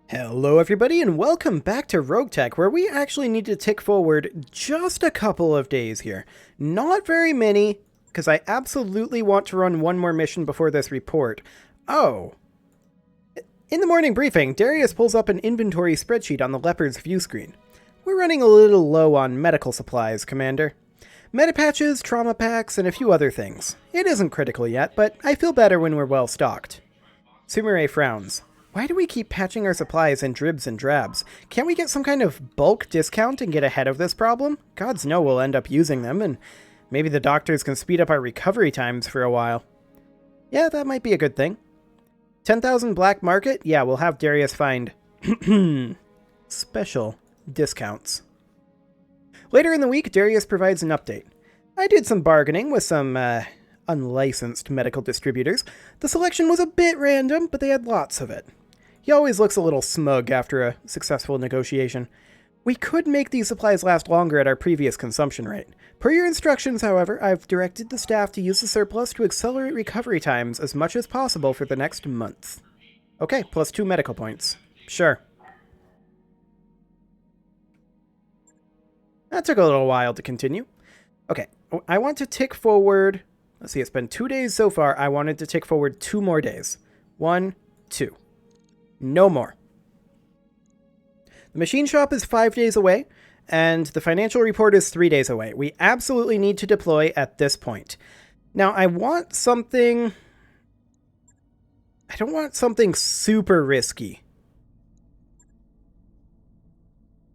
Hello everybody and welcome back to RogueTech, where we actually need to tick forward just a couple of days here. Not very many, because I absolutely want to run one more mission before this report. Oh. In the morning briefing, Darius pulls up an inventory spreadsheet on the Leopard's view screen. We're running a little low on medical supplies, Commander. Medipatches, trauma packs, and a few other things. It isn't critical yet, but I feel better when we're well stocked. Sumire frowns. Why do we keep patching our supplies in dribs and drabs? Can't we get some kind of bulk discount and get ahead of this problem? Gods know we'll end up using them, and maybe the doctors can speed up our recovery times for a while. Yeah, that might be a good thing. 10,000 black market? Yeah, we'll have Darius find special discounts. Later in the week, Darius provides an update. I did some bargaining with some unlicensed medical distributors. The selection was a bit random, but they had lots of it. He always looks a little smug after a successful negotiation. We could make these supplies last longer at our previous consumption rate. Per your instructions, however, I've directed the staff to use the surplus to accelerate recovery times as much as possible for the next month. Okay, plus 2 medical points. Sure. That took a little while to continue. Okay, I want to tick forward. Let's see, it's been 2 days so far. I wanted to tick forward 2 more days. 1, 2. No more. The machine shop is 5 days away, and the financial report is 3 days away. We absolutely need to deploy at this point. Now, I want something... I don't want something super risky.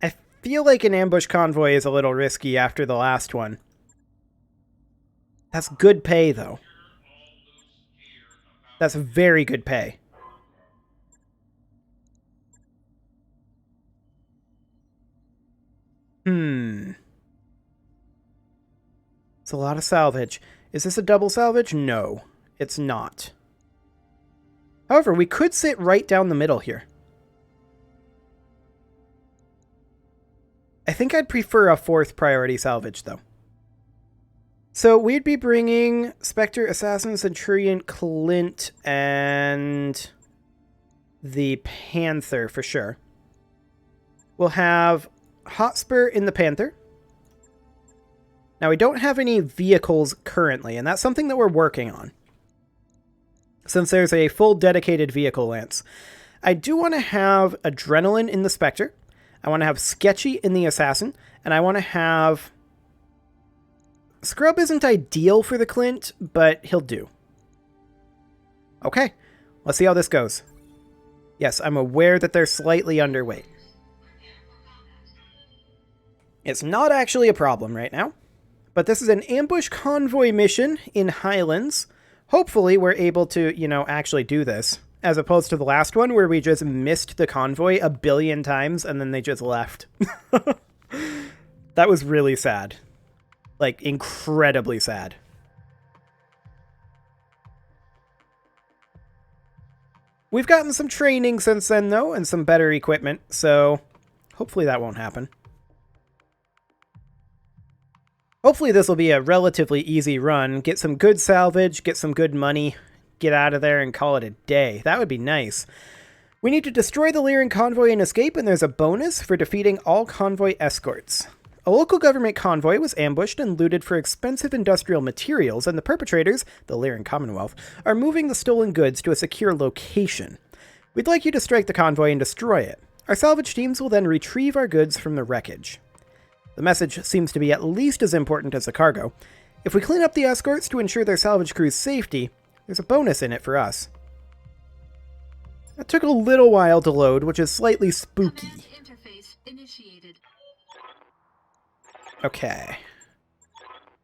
I feel like an ambush convoy is a little risky after the last one. That's good pay, though. That's very good pay. It's a lot of salvage. Is this a double salvage? No, it's not. However, we could sit right down the middle here. I think I'd prefer a 4th priority salvage, though. So we'd be bringing Spectre, Assassin, Centurion, Clint, and the Panther for sure. We'll have Hotspur in the Panther. Now, we don't have any vehicles currently, and that's something that we're working on, since there's a full dedicated vehicle lance. I do want to have Adrenaline in the Spectre. I want to have Sketchy in the Assassin, and I want to have... Scrub isn't ideal for the Clint, but he'll do. Okay, let's see how this goes. Yes, I'm aware that they're slightly underweight. It's not actually a problem right now, but this is an ambush convoy mission in Highlands. Hopefully we're able to, actually do this, as opposed to the last one where we just missed the convoy a billion times and then they just left. That was really sad. Like, incredibly sad. We've gotten some training since then, though, and some better equipment, so hopefully that won't happen. Hopefully this will be a relatively easy run, get some good salvage, get some good money, get out of there and call it a day. That would be nice. We need to destroy the Lyran convoy and escape, and there's a bonus for defeating all convoy escorts. A local government convoy was ambushed and looted for expensive industrial materials, and the perpetrators, the Lyran Commonwealth, are moving the stolen goods to a secure location. We'd like you to strike the convoy and destroy it. Our salvage teams will then retrieve our goods from the wreckage. The message seems to be at least as important as the cargo. If we clean up the escorts to ensure their salvage crew's safety, there's a bonus in it for us. That took a little while to load, which is slightly spooky. Okay.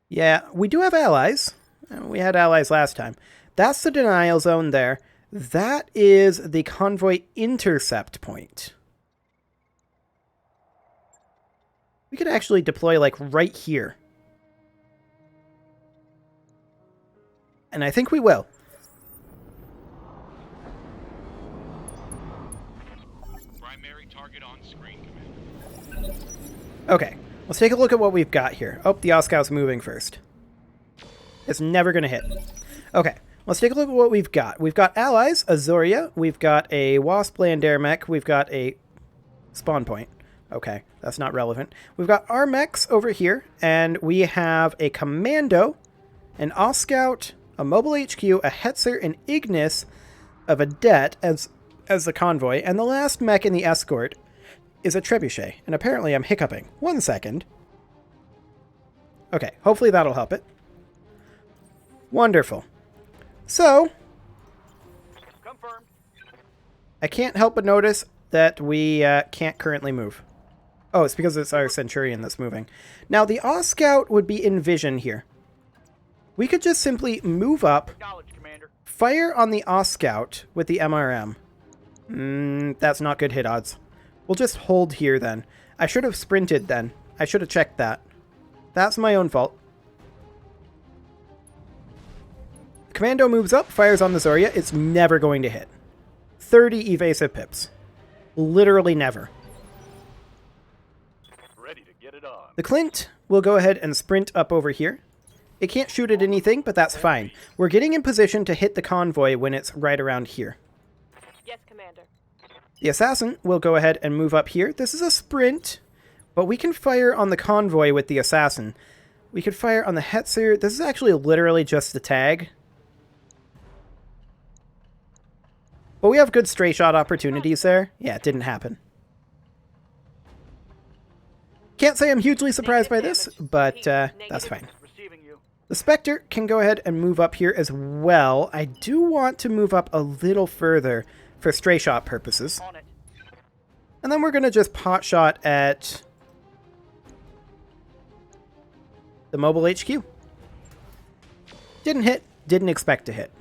Yeah, we do have allies. We had allies last time. That's the denial zone there. That is the convoy intercept point. We could actually deploy, like, right here. And I think we will. Primary target on screen, Commander. Okay, let's take a look at what we've got here. Oh, the Oscow's moving first. It's never going to hit. Okay, Let's take a look at what we've got. We've got allies, Azoria. We've got a Wasp land air mech. We've got a spawn point. Okay, that's not relevant. We've got our mechs over here, and we have a Commando, an Oscout, a Mobile HQ, a Hetzer, an Ignis, a Vedette as the convoy, and the last mech in the escort is a Trebuchet. And apparently I'm hiccuping. 1 second. Okay, hopefully that'll help it. Wonderful. So, Confirmed. I can't help but notice that we can't currently move. Oh, it's because it's our Centurion that's moving. Now, the Oscout would be in vision here. We could just simply move up, fire on the Oscout with the MRM. That's not good hit odds. We'll just hold here then. I should have sprinted then. I should have checked that. That's my own fault. Commando moves up, fires on the Zoria. It's never going to hit. 30 evasive pips. Literally never. Ready to get it on. The Clint will go ahead and sprint up over here. It can't shoot at anything, but that's fine. We're getting in position to hit the convoy when it's right around here. Yes, Commander. The Assassin will go ahead and move up here. This is a sprint, but we can fire on the convoy with the Assassin. We could fire on the Hetzer. This is actually literally just the tag. But we have good stray shot opportunities there. Yeah, it didn't happen. Can't say I'm hugely surprised by this, but that's fine. The Spectre can go ahead and move up here as well. I do want to move up a little further for stray shot purposes. And then we're going to just pot shot at the Mobile HQ. Didn't hit, didn't expect to hit.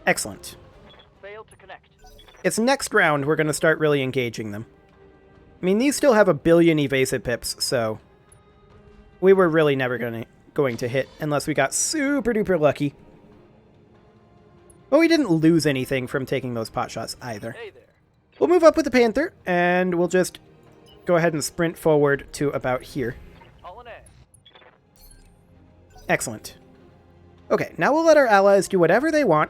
Excellent. Failed to connect. It's next round we're going to start really engaging them. I mean, these still have 1 billion evasive pips, so we were really never going to hit unless we got super duper lucky. But we didn't lose anything from taking those pot shots either. Hey there. We'll move up with the Panther, and we'll just go ahead and sprint forward to about here. All in A. Excellent. Okay, now we'll let our allies do whatever they want.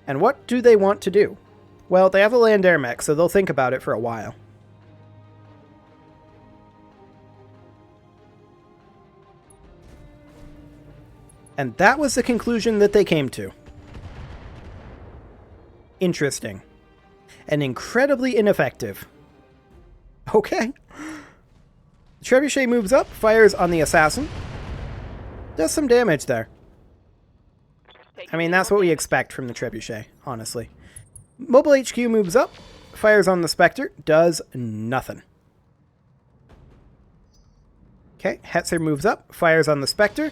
And what do they want to do? Well, they have a land air mech, so they'll think about it for a while. And that was the conclusion that they came to. Interesting. And incredibly ineffective. Okay. Trebuchet moves up, fires on the Assassin. Does some damage there. I mean, that's what we expect from the Trebuchet, honestly. Mobile HQ moves up, fires on the Spectre, does nothing. Okay, Hetzer moves up, fires on the Spectre.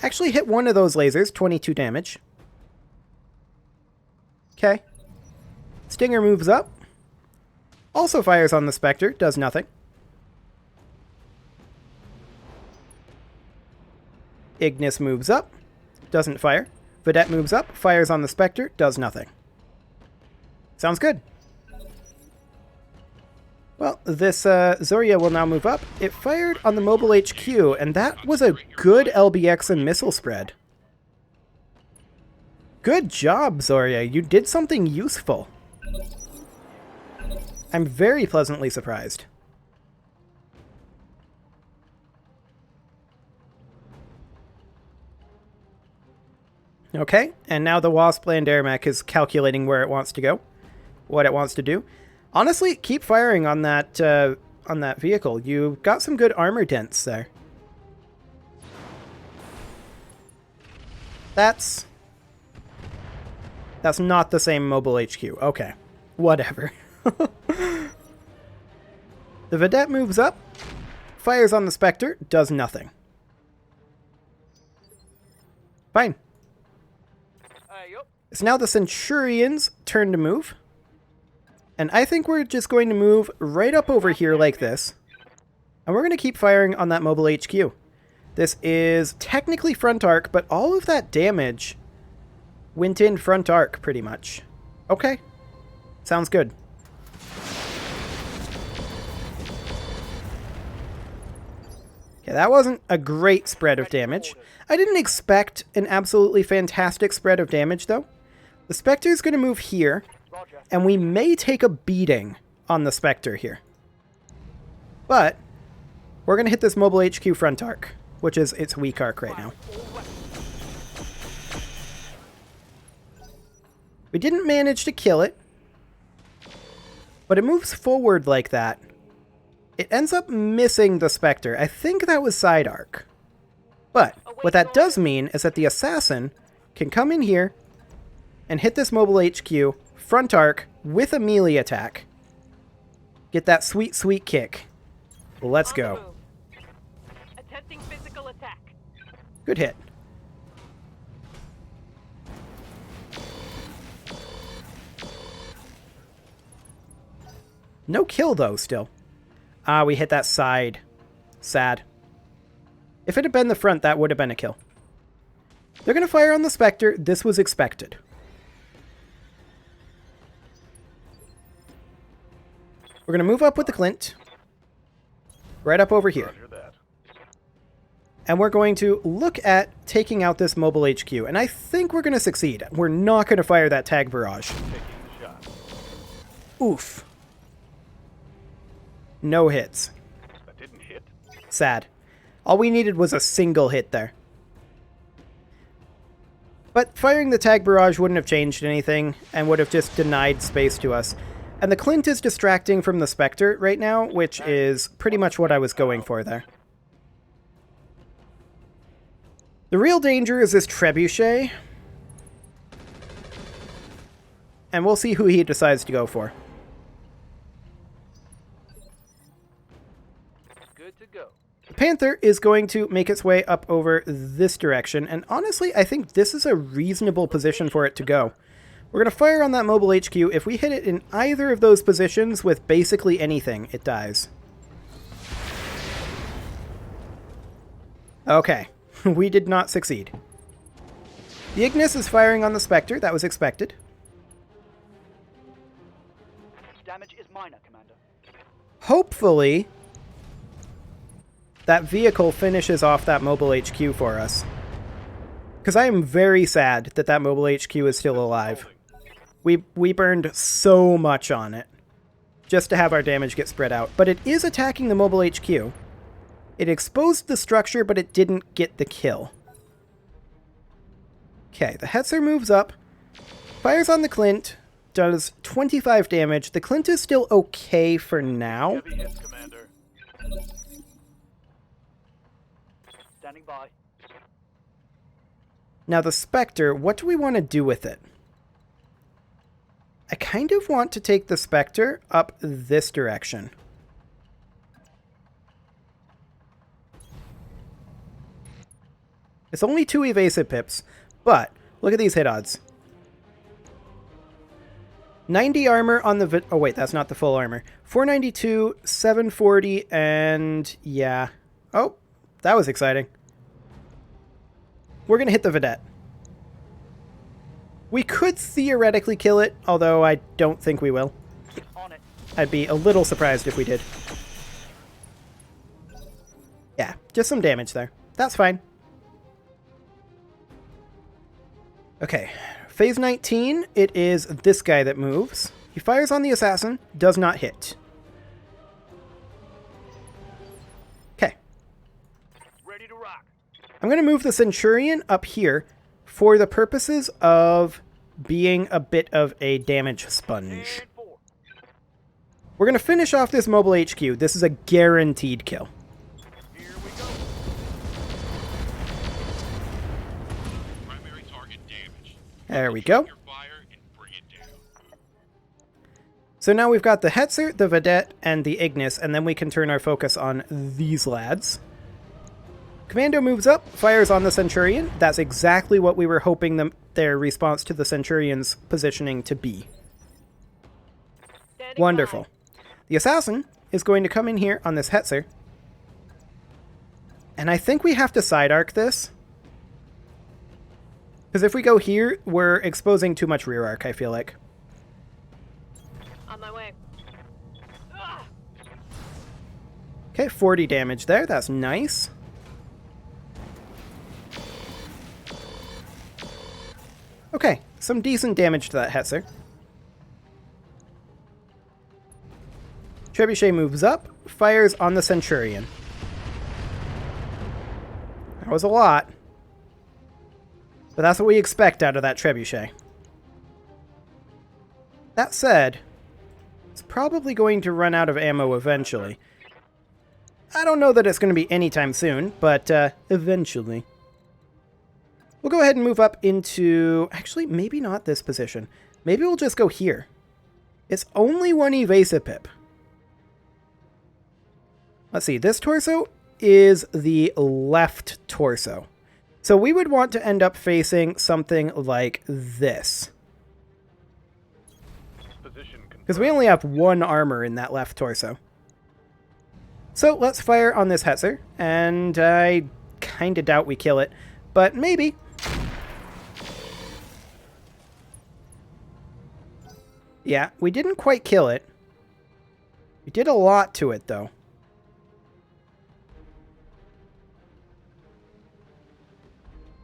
Actually hit one of those lasers, 22 damage. Okay. Stinger moves up. Also fires on the Spectre, does nothing. Ignis moves up, doesn't fire. Vedette moves up, fires on the Spectre, does nothing. Sounds good. Well, this Zoria will now move up. It fired on the Mobile HQ, and that was a good LBX and missile spread. Good job, Zoria. You did something useful. I'm very pleasantly surprised. Okay, and now the Wasp land air mech is calculating where it wants to go, what it wants to do. Honestly, keep firing on that vehicle. You got some good armor dents there. That's not the same Mobile HQ. Okay, whatever. The Vedette moves up, fires on the Spectre, does nothing. Fine. It's now the Centurion's turn to move. And I think we're just going to move right up over here like this. And we're going to keep firing on that Mobile HQ. This is technically front arc, but all of that damage went in front arc pretty much. Okay. Sounds good. Okay, that wasn't a great spread of damage. I didn't expect an absolutely fantastic spread of damage, though. The Spectre's going to move here, Roger. and we may take a beating on the Spectre here. But we're going to hit this Mobile HQ front arc, which is its weak arc right now. We didn't manage to kill it, but it moves forward like that. It ends up missing the Spectre. I think that was side arc. But what that does mean is that the Assassin can come in here and hit this Mobile HQ front arc with a melee attack. Get that sweet, sweet kick. Well, let's On the go. move. Attempting physical attack. Good hit. No kill, though, still. Ah, we hit that side. Sad. If it had been the front, that would have been a kill. They're going to fire on the Spectre. This was expected. We're going to move up with the Clint. Right up over here. Roger that. And we're going to look at taking out this Mobile HQ. And I think we're going to succeed. We're not going to fire that tag barrage. Taking the shot. Oof. No hits. That didn't hit. Sad. All we needed was a single hit there. But firing the tag barrage wouldn't have changed anything and would have just denied space to us. And the Clint is distracting from the Spectre right now, which is pretty much what I was going for there. The real danger is this Trebuchet. And we'll see who he decides to go for. Good to go. The Panther is going to make its way up over this direction, and honestly, I think this is a reasonable position for it to go. We're going to fire on that Mobile HQ. If we hit it in either of those positions with basically anything, it dies. Okay, we did not succeed. The Ignis is firing on the Spectre. That was expected. Damage is minor, Commander. Hopefully, that vehicle finishes off that Mobile HQ for us. Because I am very sad that that Mobile HQ is still alive. We burned so much on it just to have our damage get spread out. But it is attacking the Mobile HQ. It exposed the structure, but it didn't get the kill. Okay, the Hetzer moves up, fires on the Clint, does 25 damage. The Clint is still okay for now. Heavy hits, Commander. Standing by. Now the Spectre, what do we want to do with it? I kind of want to take the Spectre up this direction. It's only 2 evasive pips, but look at these hit odds. 90 armor on the... Oh wait, that's not the full armor. 492, 740, and yeah. Oh, that was exciting. We're going to hit the Vedette. We could theoretically kill it, although I don't think we will. On it. I'd be a little surprised if we did. Yeah, just some damage there. That's fine. Okay, phase 19, it is this guy that moves. He fires on the Assassin, does not hit. Okay. Ready to rock. I'm going to move the Centurion up here for the purposes of being a bit of a damage sponge. And 4. We're going to finish off this Mobile HQ. This is a guaranteed kill. Here we go. Primary target damage. There we go. Your fire and bring it down. So now we've got the Hetzer, the Vedette, and the Ignis, and then we can turn our focus on these lads. Commando moves up, fires on the Centurion. That's exactly what we were hoping their response to the Centurion's positioning to be. Standing Wonderful. by. The Assassin is going to come in here on this Hetzer. And I think we have to side arc this. Because if we go here, we're exposing too much rear arc, I feel like. On my way. Ah! Okay, 40 damage there. That's nice. Okay, some decent damage to that Hetzer. Trebuchet moves up, fires on the Centurion. That was a lot. But that's what we expect out of that Trebuchet. That said, it's probably going to run out of ammo eventually. I don't know that it's going to be anytime soon, but eventually. We'll go ahead and move up into... Actually, maybe not this position. Maybe we'll just go here. It's only one evasive pip. Let's see, this torso is the left torso. So we would want to end up facing something like this. Because we only have one armor in that left torso. So let's fire on this Hetzer, and I kind of doubt we kill it, but maybe. Yeah, we didn't quite kill it. We did a lot to it, though.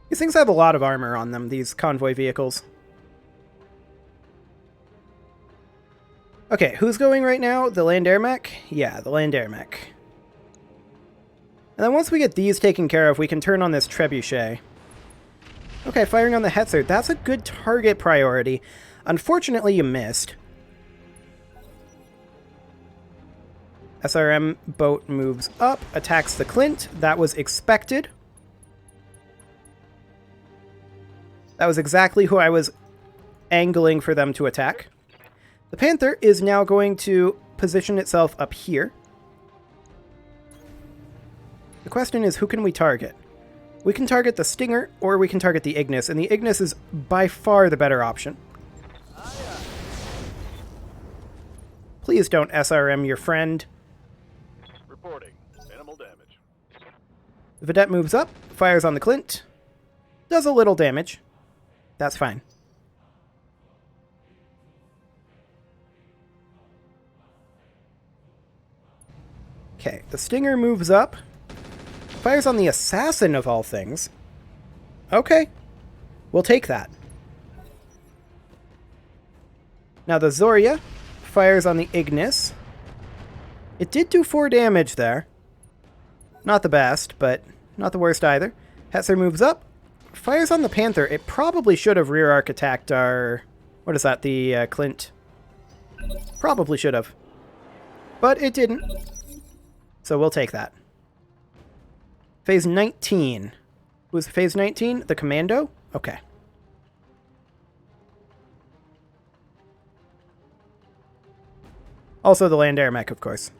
These things have a lot of armor on them, these convoy vehicles. Okay, who's going right now? The land air mech? Yeah, the land air mech. And then once we get these taken care of, we can turn on this Trebuchet. Okay, firing on the Hetzer. That's a good target priority. Unfortunately, you missed. SRM boat moves up, attacks the Clint. That was expected. That was exactly who I was angling for them to attack. The Panther is now going to position itself up here. The question is, who can we target? We can target the Stinger, or we can target the Ignis, and the Ignis is by far the better option. Please don't SRM your friend. Reporting. Minimal damage. The Vedette moves up, fires on the Clint. Does a little damage. That's fine. Okay, the Stinger moves up. Fires on the Assassin of all things. Okay. We'll take that. Now the Zorya fires on the Ignis. It did do 4 damage there. Not the best, but not the worst either. Hetzer moves up. Fires on the Panther. It probably should have rear arc attacked our... What is that? The Clint. Probably should have. But it didn't. So we'll take that. Phase 19. Who's phase 19? The Commando? Okay. Also the land air mech, of course.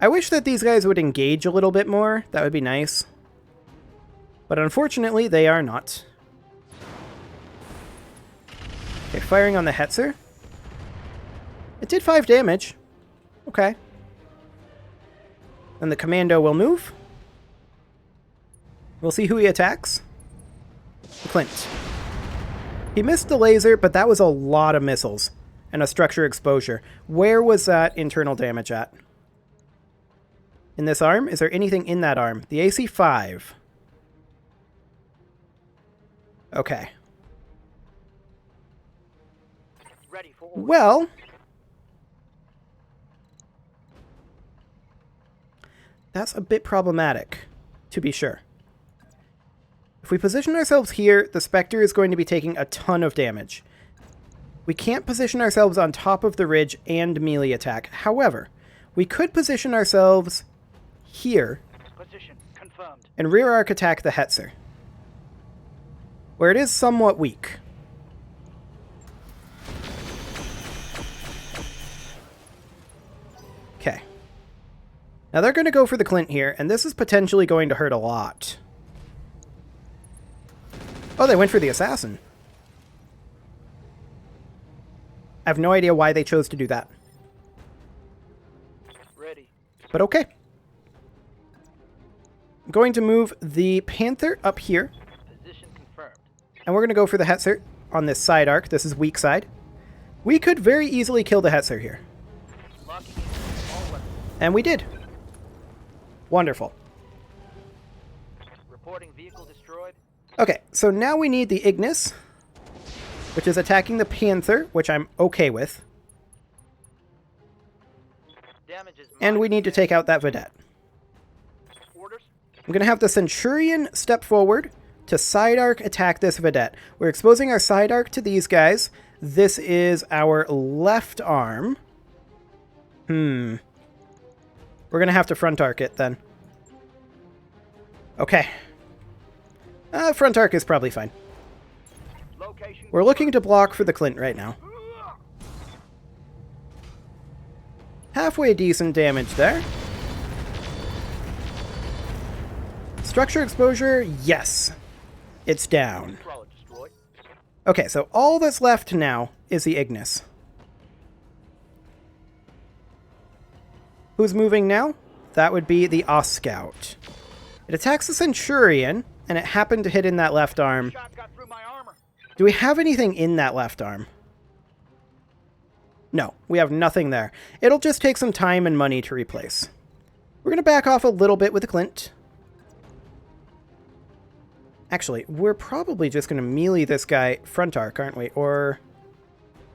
I wish that these guys would engage a little bit more. That would be nice. But unfortunately, they are not. Okay, firing on the Hetzer. It did 5 damage. Okay. Then the Commando will move. We'll see who he attacks. The Clint. He missed the laser, but that was a lot of missiles. And a structure exposure. Where was that internal damage at? In this arm? Is there anything in that arm? The AC 5. Okay. Ready for... Well... That's a bit problematic, to be sure. If we position ourselves here, the Spectre is going to be taking a ton of damage. We can't position ourselves on top of the ridge and melee attack. However, we could position ourselves here Position confirmed. and rear arc attack the Hetzer, where it is somewhat weak. Okay. Now they're going to go for the Clint here, and this is potentially going to hurt a lot. Oh, they went for the Assassin. I have no idea why they chose to do that. Ready. But okay. I'm going to move the Panther up here, Position confirmed. and we're going to go for the Hetzer on this side arc. This is weak side. We could very easily kill the Hetzer here. Locking in all weapons. And we did. Wonderful. Reporting vehicle destroyed. Okay, so now we need the Ignis. which is attacking the Panther, which I'm okay with. Damage is And we need to take out that Vedette. orders. I'm going to have the Centurion step forward to side arc attack this Vedette. We're exposing our side arc to these guys. This is our left arm. We're going to have to front arc it then. Okay. Front arc is probably fine. Location. We're looking to block for the Clint right now. Halfway decent damage there. Structure exposure, yes. It's down. Control destroyed. Okay, so all that's left now is the Ignis. Who's moving now? That would be the Oscout. It attacks the Centurion, and it happened to hit in that left arm. Shot got through my armor. Do we have anything in that left arm? No, we have nothing there. It'll just take some time and money to replace. We're going to back off a little bit with the Clint. Actually, we're probably just going to melee this guy front arc, aren't we? Or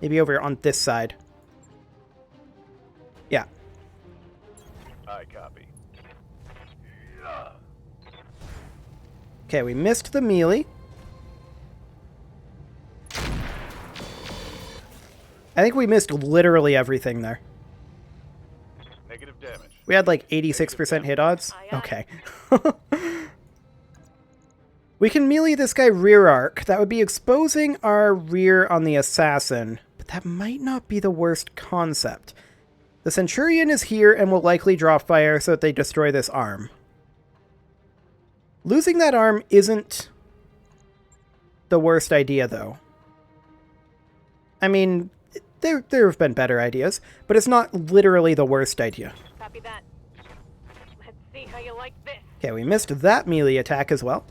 maybe over on this side. Yeah. I copy. Okay, we missed the melee. I think we missed literally everything there. Negative damage. We had like 86% hit odds. Aye, aye. Okay. We can melee this guy rear arc. That would be exposing our rear on the assassin, but that might not be the worst concept. The Centurion is here and will likely draw fire so that they destroy this arm. Losing that arm isn't the worst idea, though. I mean, there have been better ideas, but it's not literally the worst idea. Copy that. Let's see how you like this. Okay, we missed that melee attack as well.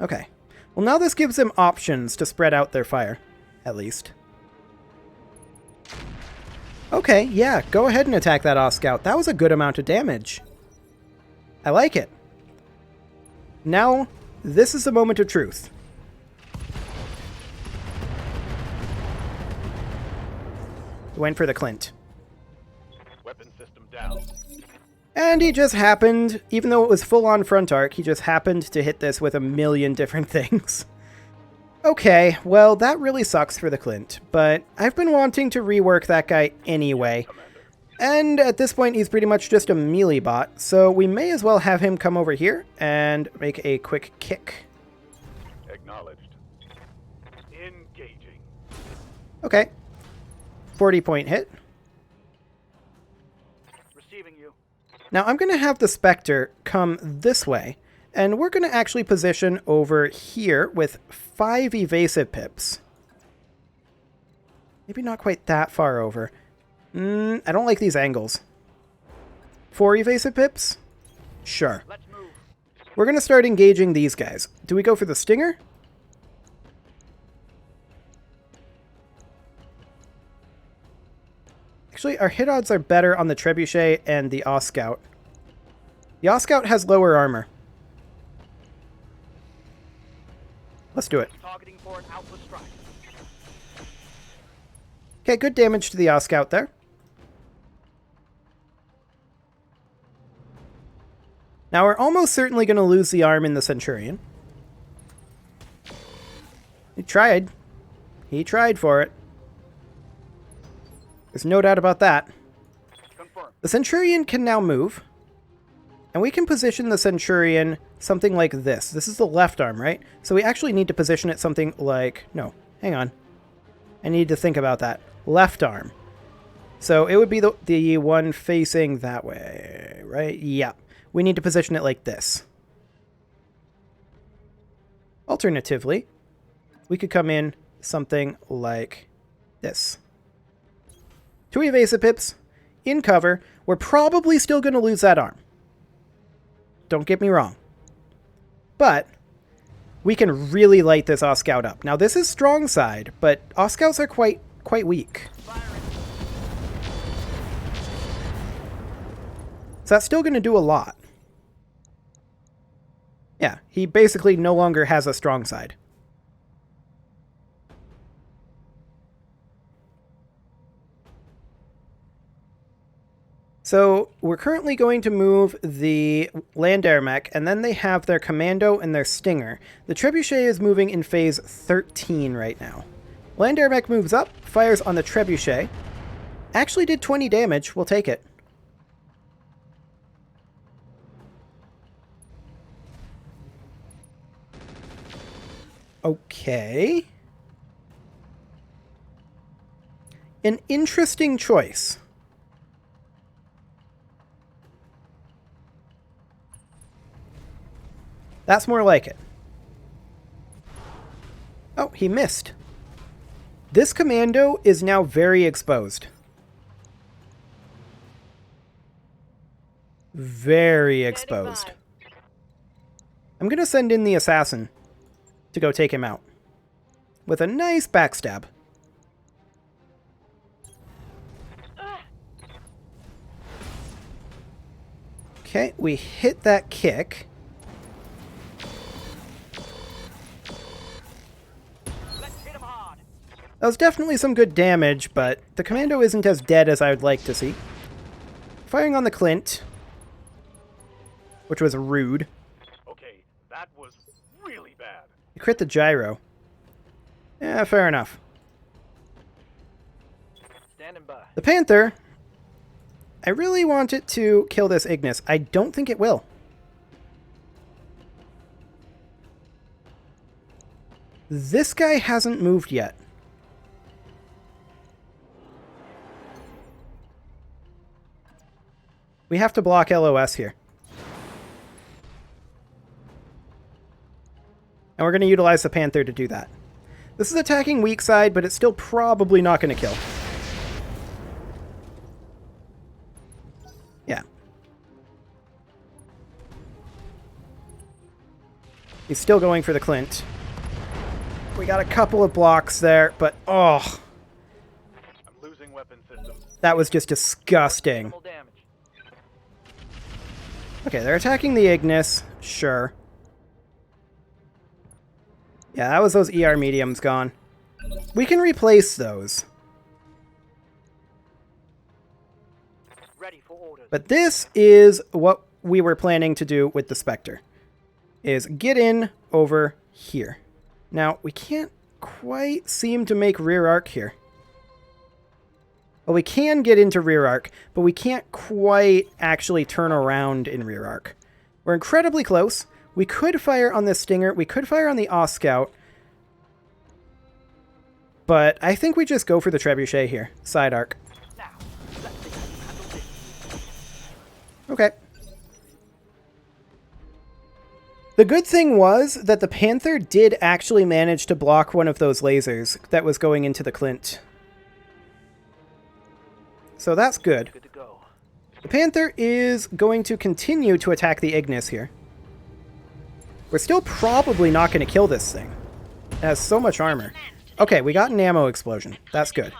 Okay. Well, now this gives them options to spread out their fire, at least. Okay, yeah, go ahead and attack that Oscout. That was a good amount of damage. I like it. Now, this is the moment of truth. Went for the Clint. Weapon system down. And he just happened, even though it was full-on front arc, he just happened to hit this with a million different things. Okay, well, that really sucks for the Clint, but I've been wanting to rework that guy anyway. And at this point, he's pretty much just a melee bot, so we may as well have him come over here and make a quick kick. Acknowledged. Engaging. Okay. 40-point hit. Receiving you. Now I'm going to have the Spectre come this way, and we're going to actually position over here with 5 evasive pips. Maybe not quite that far over. I don't like these angles. 4 evasive pips? Sure. Let's move. We're going to start engaging these guys. Do we go for the Stinger? Actually, our hit odds are better on the Trebuchet and the Oscout. The Oscout has lower armor. Let's do it. Targeting for an alpha strike. Okay, good damage to the Oscout there. Now we're almost certainly going to lose the arm in the Centurion. He tried. He tried for it. There's no doubt about that. Confirm. The Centurion can now move. And we can position the Centurion something like this. This is the left arm, right? So we actually need to position it something like... No, hang on. I need to think about that. Left arm. So it would be the one facing that way, right? Yeah. We need to position it like this. Alternatively, we could come in something like this. 2 evasive pips in cover. We're probably still going to lose that arm. Don't get me wrong. But we can really light this Oscout up. Now this is strong side, but Oscouts are quite weak. So that's still going to do a lot. Yeah, he basically no longer has a strong side. So we're currently going to move the land air mech, and then they have their commando and their stinger. The trebuchet is moving in phase 13 right now. Land air mech moves up, fires on the trebuchet. Actually did 20 damage. We'll take it. Okay. An interesting choice. That's more like it. Oh, he missed. This commando is now very exposed. Very exposed. I'm going to send in the assassin to go take him out. With a nice backstab. Okay, we hit that kick. That was definitely some good damage, but the commando isn't as dead as I would like to see. Firing on the Clint, which was rude. Okay, that was really bad. He crit the gyro. Yeah, fair enough. Standing by. The Panther, I really want it to kill this Ignis. I don't think it will. This guy hasn't moved yet. We have to block LOS here. And we're going to utilize the Panther to do that. This is attacking weak side, but it's still probably not going to kill. Yeah. He's still going for the Clint. We got a couple of blocks there, but oh. I'm losing weapon system. That was just disgusting. Minimal damage. Okay, they're attacking the Ignis. Sure. Yeah, that was those ER mediums gone. We can replace those. Ready for orders. But this is what we were planning to do with the Spectre. Is get in over here. Now, we can't quite seem to make rear arc here. Well, we can get into rear arc, but we can't quite actually turn around in rear arc. We're incredibly close. We could fire on the Stinger. We could fire on the Scout. But I think we just go for the Trebuchet here. Side arc. Now, let's see how you handle this. Okay. The good thing was that the Panther did actually manage to block one of those lasers that was going into the Clint. So that's good. Good to go. The Panther is going to continue to attack the Ignis here. We're still probably not going to kill this thing. It has so much armor. Okay, we got an ammo explosion. That's good.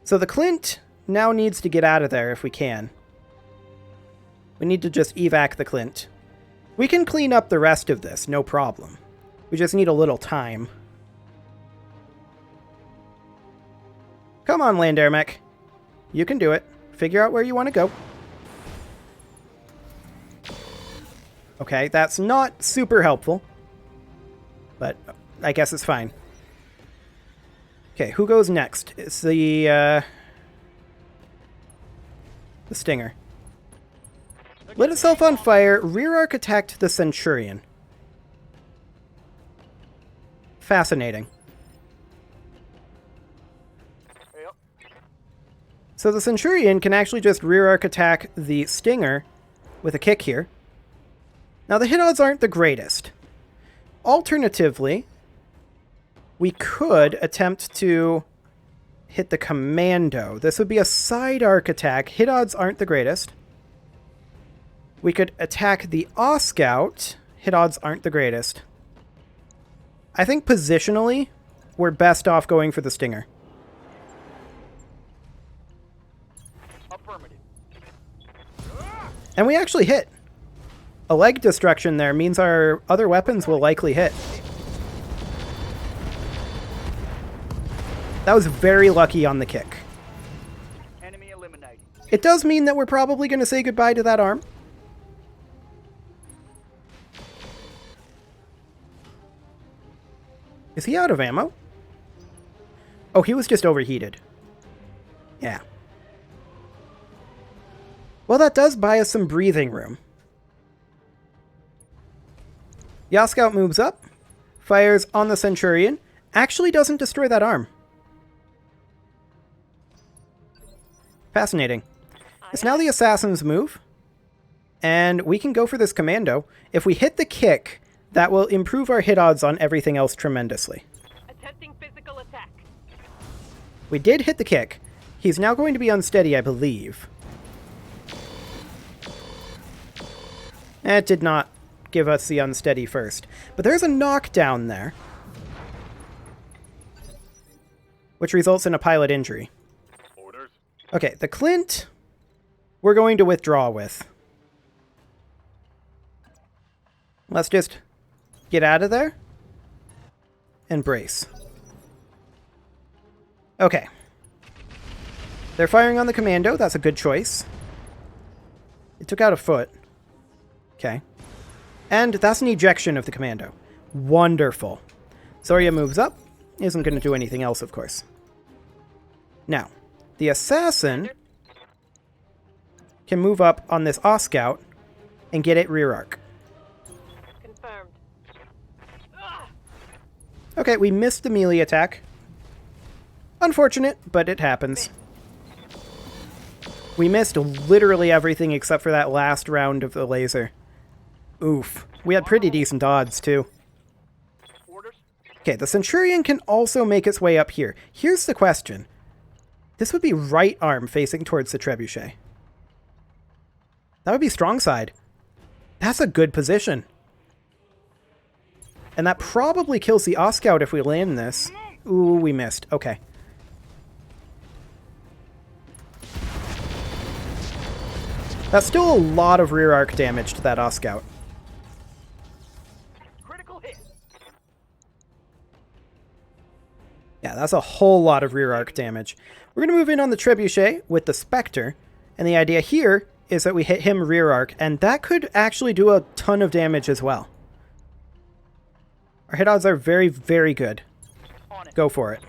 So the Clint now needs to get out of there if we can. We need to just evac the Clint. We can clean up the rest of this, no problem. We just need a little time. Come on, land air mech. You can do it. Figure out where you want to go. Okay, that's not super helpful. But I guess it's fine. Okay, who goes next? It's the Stinger. Lit itself on fire. Rear arc attacked the Centurion. Fascinating. Yep. So the Centurion can actually just rear arc attack the Stinger with a kick here. Now the hit odds aren't the greatest. Alternatively, we could attempt to hit the Commando. This would be a side arc attack. Hit odds aren't the greatest. We could attack the Scout. Hit odds aren't the greatest. I think positionally, we're best off going for the Stinger. Affirmative. And we actually hit. A leg destruction there means our other weapons will likely hit. That was very lucky on the kick. Enemy eliminated. It does mean that we're probably going to say goodbye to that arm. Is he out of ammo? Oh, he was just overheated. Yeah. Well, that does buy us some breathing room. Scout moves up, fires on the Centurion, actually doesn't destroy that arm. Fascinating. It's now the Assassin's move, and we can go for this commando. If we hit the kick, that will improve our hit odds on everything else tremendously. Attempting physical attack. We did hit the kick. He's now going to be unsteady, I believe. It did not give us the unsteady first. But there's a knockdown there, which results in a pilot injury. Orders. Okay, the Clint we're going to withdraw with. Let's just get out of there and brace. Okay. They're firing on the commando. That's a good choice. It took out a foot. Okay. And that's an ejection of the commando. Wonderful. Zarya moves up. Isn't going to do anything else, of course. Now, the assassin can move up on this Scout and get it rear arc. Confirmed. Okay, we missed the melee attack. Unfortunate, but it happens. We missed literally everything except for that last round of the laser. Oof. We had pretty decent odds, too. Orders. Okay, the Centurion can also make its way up here. Here's the question. This would be right arm facing towards the Trebuchet. That would be strong side. That's a good position. And that probably kills the Scout if we land this. Ooh, we missed. Okay. That's still a lot of rear arc damage to that Scout. Critical hit. Yeah, that's a whole lot of rear arc damage. We're going to move in on the Trebuchet with the Spectre, and the idea here is that we hit him rear arc, and that could actually do a ton of damage as well. Our hit odds are very, very good. Go for it.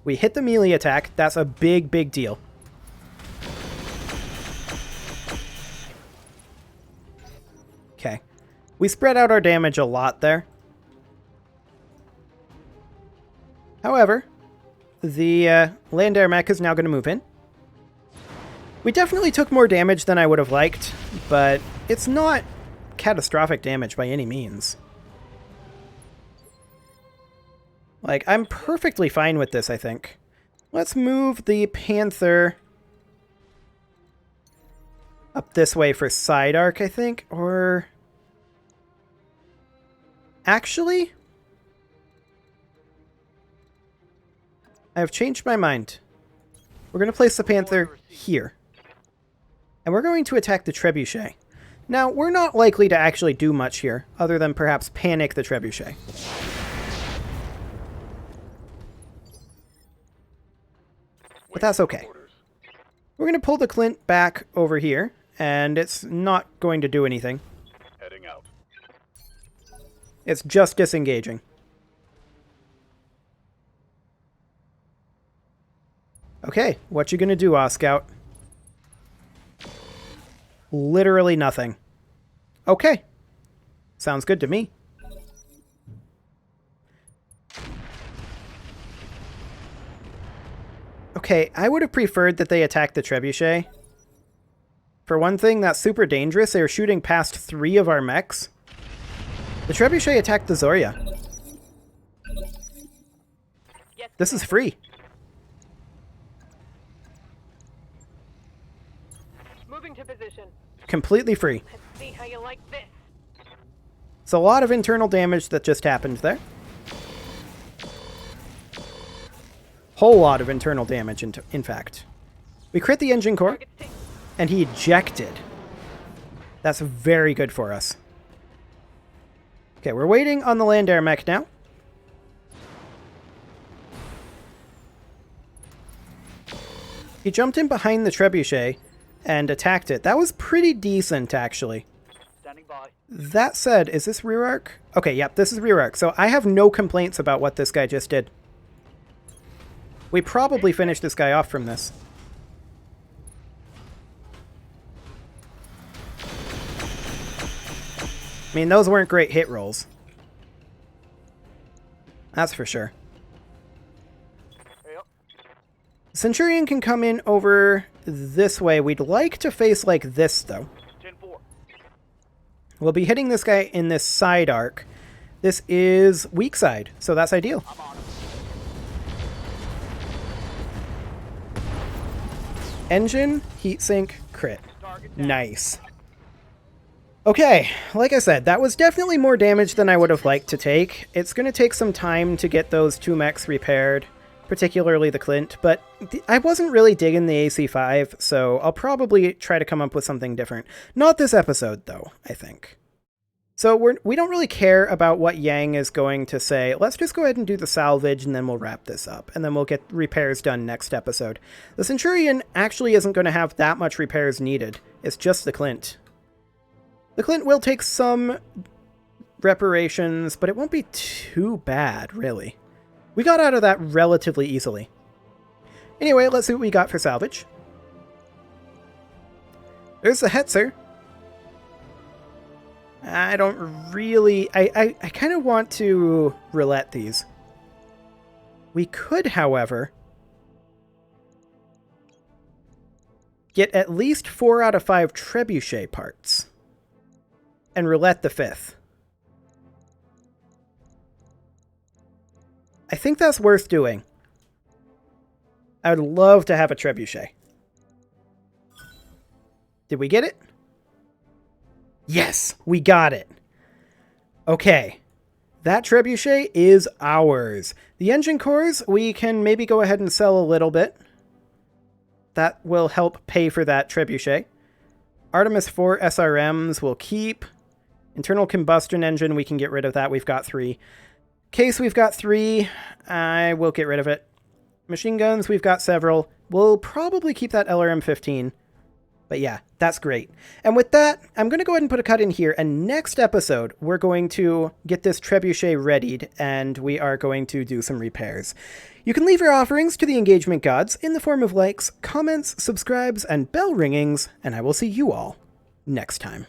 We hit the melee attack. That's a big, big deal. Okay. We spread out our damage a lot there. However, the land air mech is now going to move in. We definitely took more damage than I would have liked, but it's not catastrophic damage by any means. Like, I'm perfectly fine with this, I think. Let's move the Panther up this way for side arc, I think, or... Actually, I have changed my mind. We're going to place the Panther here. And we're going to attack the Trebuchet. Now, we're not likely to actually do much here, other than perhaps panic the Trebuchet. But that's okay. We're going to pull the Clint back over here, and it's not going to do anything. Heading out. It's just disengaging. Okay, what you gonna do, Scout? Literally nothing. Okay. Sounds good to me. Okay, I would have preferred that they attacked the Trebuchet. For one thing, that's super dangerous. They were shooting past 3 of our mechs. The Trebuchet attacked the Zarya. This is free. Moving to position. Completely free. Let's see how you like this. It's a lot of internal damage that just happened there. Whole lot of internal damage, in fact. We crit the engine core, Target's taken. and he ejected. That's very good for us. Okay, we're waiting on the land air mech now. He jumped in behind the trebuchet and attacked it. That was pretty decent, actually. Standing by. That said, is this rear arc? Okay, yep, this is rear arc. So I have no complaints about what this guy just did. We probably finished this guy off from this. I mean, those weren't great hit rolls. That's for sure. Yep. Centurion can come in over this way. We'd like to face like this, though. 10-4. We'll be hitting this guy in this side arc. This is weak side, so that's ideal. I'm on it. Engine, heatsink, crit. Target down. Nice. Okay, like I said, that was definitely more damage than I would have liked to take. It's going to take some time to get those 2 mechs repaired, particularly the Clint, but I wasn't really digging the AC-5, so I'll probably try to come up with something different. Not this episode, though, I think. So we don't really care about what Yang is going to say. Let's just go ahead and do the salvage, and then we'll wrap this up, and then we'll get repairs done next episode. The Centurion actually isn't going to have that much repairs needed. It's just the Clint. The Clint will take some reparations, but it won't be too bad, really. We got out of that relatively easily. Anyway, let's see what we got for salvage. There's the Hetzer. I don't really... I kind of want to roulette these. We could, however, get at least 4 out of 5 trebuchet parts. And roulette the 5th. I think that's worth doing. I would love to have a trebuchet. Did we get it? Yes, we got it. Okay. That trebuchet is ours. The engine cores, we can maybe go ahead and sell a little bit. That will help pay for that trebuchet. Artemis 4 SRMs we'll keep. Internal combustion engine, we can get rid of that. We've got 3. Case, we've got 3. I will get rid of it. Machine guns, we've got several. We'll probably keep that LRM-15. But yeah, that's great. And with that, I'm going to go ahead and put a cut in here. And next episode, we're going to get this trebuchet readied, and we are going to do some repairs. You can leave your offerings to the engagement gods in the form of likes, comments, subscribes, and bell ringings, and I will see you all next time.